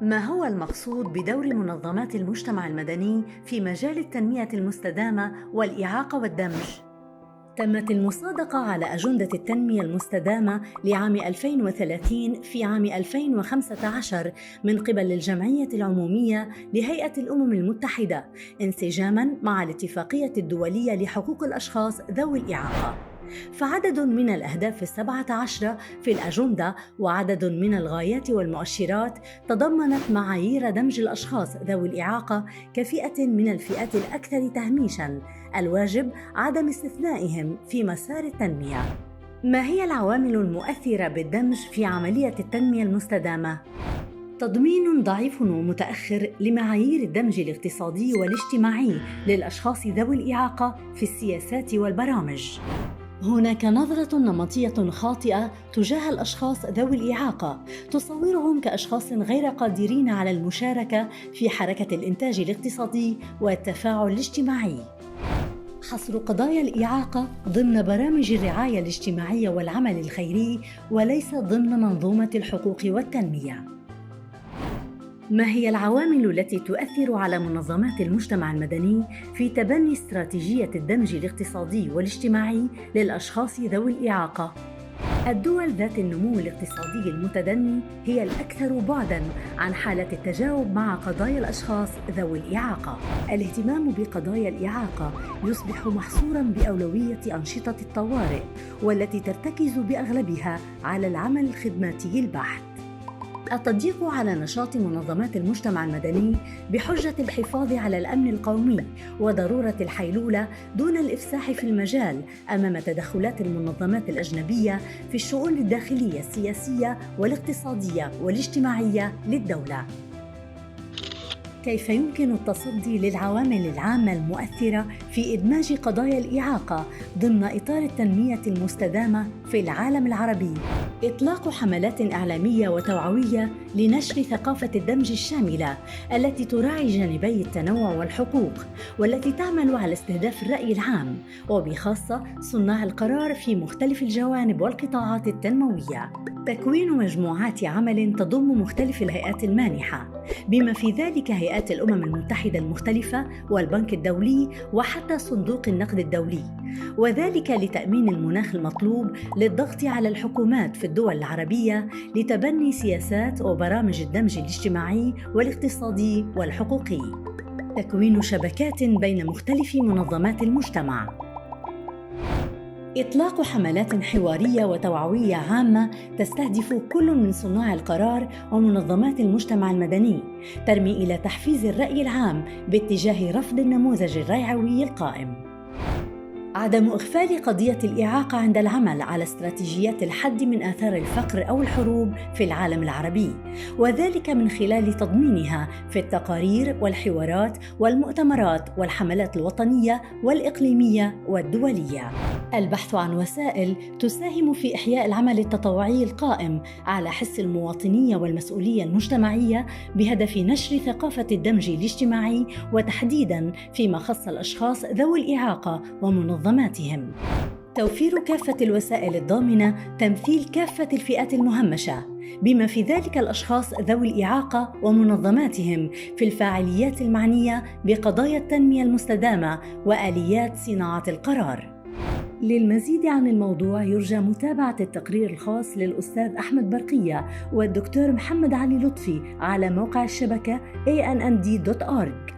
ما هو المقصود بدور منظمات المجتمع المدني في مجال التنمية المستدامة والإعاقة والدمج؟ تمت المصادقة على أجندة التنمية المستدامة لعام 2030 في عام 2015 من قبل الجمعية العمومية لهيئة الأمم المتحدة انسجاماً مع الاتفاقية الدولية لحقوق الأشخاص ذوي الإعاقة. فعدد من الأهداف 17 في الأجندة وعدد من الغايات والمؤشرات تضمنت معايير دمج الأشخاص ذوي الإعاقة كفئة من الفئات الأكثر تهميشاً الواجب عدم استثنائهم في مسار التنمية. ما هي العوامل المؤثرة بالدمج في عملية التنمية المستدامة؟ تضمين ضعيف ومتأخر لمعايير الدمج الاقتصادي والاجتماعي للأشخاص ذوي الإعاقة في السياسات والبرامج. هناك نظرة نمطية خاطئة تجاه الأشخاص ذوي الإعاقة تصورهم كأشخاص غير قادرين على المشاركة في حركة الإنتاج الاقتصادي والتفاعل الاجتماعي. حصر قضايا الإعاقة ضمن برامج الرعاية الاجتماعية والعمل الخيري وليس ضمن منظومة الحقوق والتنمية. ما هي العوامل التي تؤثر على منظمات المجتمع المدني في تبني استراتيجية الدمج الاقتصادي والاجتماعي للأشخاص ذوي الإعاقة؟ الدول ذات النمو الاقتصادي المتدني هي الأكثر بعداً عن حالة التجاوب مع قضايا الأشخاص ذوي الإعاقة. الاهتمام بقضايا الإعاقة يصبح محصوراً بأولوية أنشطة الطوارئ والتي ترتكز بأغلبها على العمل الخدماتي البحت. التضييق على نشاط منظمات المجتمع المدني بحجة الحفاظ على الأمن القومي وضرورة الحيلولة دون الإفساح في المجال أمام تدخلات المنظمات الأجنبية في الشؤون الداخلية السياسية والاقتصادية والاجتماعية للدولة. كيف يمكن التصدي للعوامل العامة المؤثرة في إدماج قضايا الإعاقة ضمن إطار التنمية المستدامة في العالم العربي؟ إطلاق حملات إعلامية وتوعوية لنشر ثقافة الدمج الشاملة التي تراعي جانبي التنوع والحقوق والتي تعمل على استهداف الرأي العام وبخاصة صناع القرار في مختلف الجوانب والقطاعات التنموية. تكوين مجموعات عمل تضم مختلف الهيئات المانحة بما في ذلك هيئات الأمم المتحدة المختلفة والبنك الدولي وحتى صندوق النقد الدولي، وذلك لتأمين المناخ المطلوب للضغط على الحكومات في الدول العربية لتبني سياسات وبرامج الدمج الاجتماعي والاقتصادي والحقوقي. تكوين شبكات بين مختلف منظمات المجتمع. إطلاق حملات حوارية وتوعوية عامة تستهدف كل من صناع القرار ومنظمات المجتمع المدني ترمي إلى تحفيز الرأي العام باتجاه رفض النموذج الريعوي القائم. عدم إغفال قضية الإعاقة عند العمل على استراتيجيات الحد من آثار الفقر أو الحروب في العالم العربي، وذلك من خلال تضمينها في التقارير والحوارات والمؤتمرات والحملات الوطنية والإقليمية والدولية. البحث عن وسائل تساهم في إحياء العمل التطوعي القائم على حس المواطنية والمسؤولية المجتمعية بهدف نشر ثقافة الدمج الاجتماعي وتحديداً فيما خص الأشخاص ذوي الإعاقة ومنظماتهم. توفير كافة الوسائل الضامنة تمثيل كافة الفئات المهمشة بما في ذلك الأشخاص ذوي الإعاقة ومنظماتهم في الفاعليات المعنية بقضايا التنمية المستدامة وآليات صناعة القرار. للمزيد عن الموضوع يرجى متابعة التقرير الخاص للأستاذ أحمد برقية والدكتور محمد علي لطفي على موقع الشبكة ANND.org.